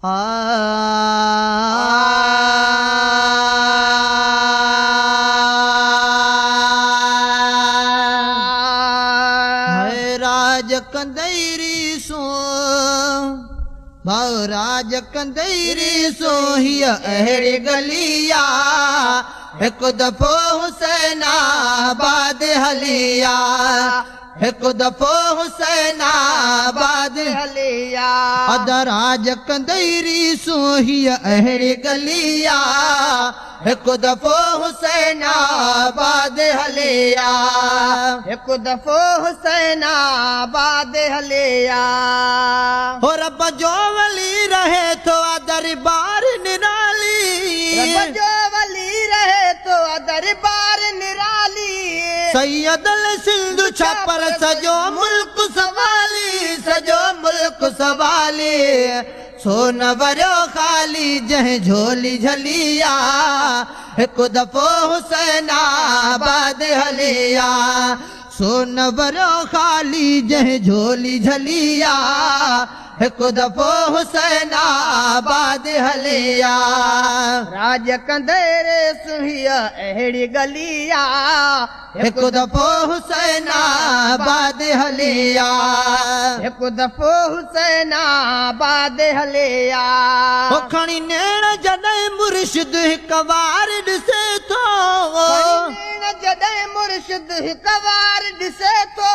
राज कंदैरी सो भाउ राज कंदैरी सो हिय अहिड़ी गलिया एक दफ़ो हुसैनाबाद हलिया एक दफ़ो हुसैनाबाद हलिया अद राज कंदैरी सो हिय अहिड़ी गलिया एक दफ़ो हुसैनाबाद हलिया एक दफ़ो हुसैनाबाद हलिया हो रब जो वली रहे तो दरबार निराली रब जो वली रहे तो दरबार निराली सैयदल सिंध छपर सजो मुल्क सवाली सजो मुल्क सवाली सोन वरो खाली जह झोली झलिया एक दफ़ो हुसैनाबाद हलिया सोन वरो खाली जह झोली झलिया एक दफ़ो हुसैनाबाद हलिया राज कंदैरे सुहिया अहिड़ी गलिया एक दफ़ो हुसैनाबाद हलिया एक दफ़ो हुसैनाबाद हलिया ओ खणी नेण जॾहिं मुर्शिद हिकु वार ॾिसे थो जॾहिं मुर्शिद हिकु वार ॾिसे थो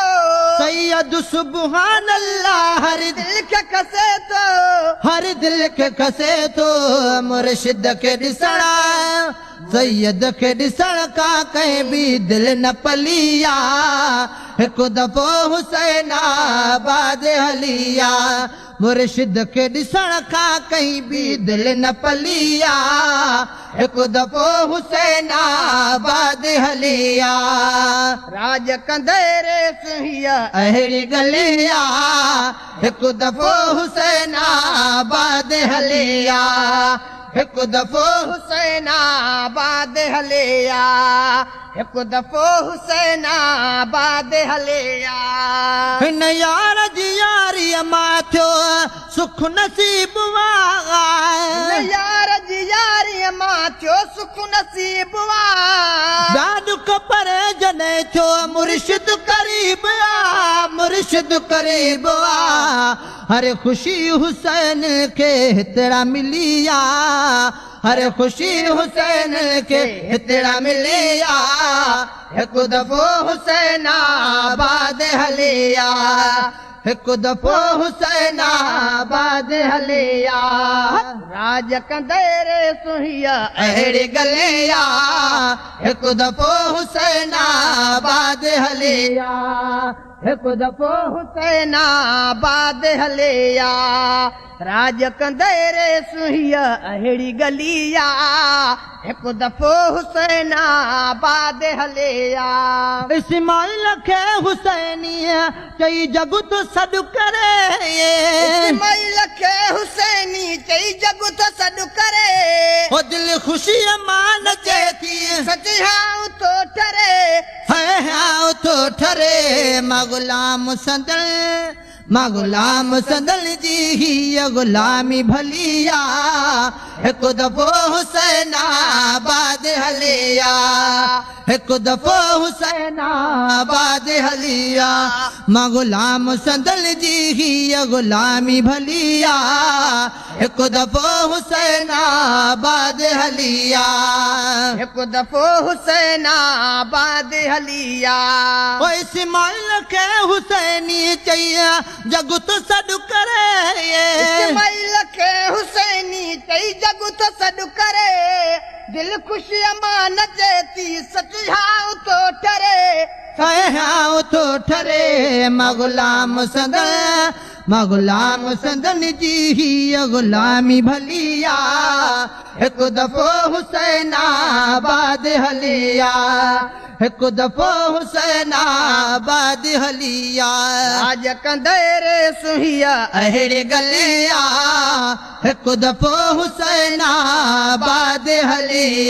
सैयद सुबहान अल्लाह हर दिल खे खसे थो हर दिल खे खसे थो मुर्शिद खे ॾिसण सैयद खे ॾिसण का कंहिं बि दिल न पलिया हिकु दफ़ो हुसैनाबाद हलिया मुर्शिद खे ॾिसण खां कहीं बि दिल न पलिया हिकु दफ़ो हुसैनाबाद हलिया राज कंदैरे सुहिया अहिड़ी गलिया हिकु दफ़ो हुसैनाबाद हलिया हिकु दफ़ो हुसैनाबाद हलिया हिकु दफ़ो हुसैनाबाद हलिया हिन यार जी यारीअ मां थियो सुख नसीब यार जी यारीअ मां थियो सुख नसीब दुख परे जॾहिं थियो मुर्शिद करीब मुर्शिद करीब हरे ख़ुशी हुसैन खे हितड़ा मिलिया हरे ख़ुशी हुसैन खे हितड़ा मिलिया हिकु दफ़ो हुसैनाबाद हलिया हिकु दफ़ो हुसैनाबाद हलिया राज कंदैरे सुहिया अहिड़ी गलिया हिकु दफ़ो हुसैनाबाद हलिया हिकु दफ़ो हुसैनाबाद हलिया राज कंदैरे सुहिया अहिड़ी गलिया हिकु दफ़ो हुसैनाबाद हलिया इस्माइल खे हुसैनीअ चई जग तो सॾु करे इस्माइल खे हुसैनी चई जग तो सॾु करे हो दिल ख़ुशीअ मां नचे थी सची हाउ तो ठरे हाउ तो ठरे मां गुलाम संदल जी हीअ गुलामी भलिया हिकु दफ़ो हुसैनाबाद हलिया हिकु दफ़ो हुसैनाबाद हलिया मां गुलाम संदल जी हीअ गुलामी भलिया हिकु दफ़ो हुसैनाबाद हलिया हिकु दफ़ो हुसैनाबाद हलिया ओ इस्माइल खे हुसैनी चई जग तो सॾु करे इस्माइल खे हुसैनी चई जग तो सॾु करे दिल ख़ुशीअ मां नचे थी सची हाउ तो ठरे हाउ तो ठरे मां गुलाम संदन जी हीअ गुलामी भलिया हिकु दफ़ो हुसैनाबाद हलिया हिकु दफ़ो हुसैनाबाद हलिया राज कंदैरे सुहिया अहिड़ी गलिया हिकु दफ़ो हुसैनाबाद हलिया।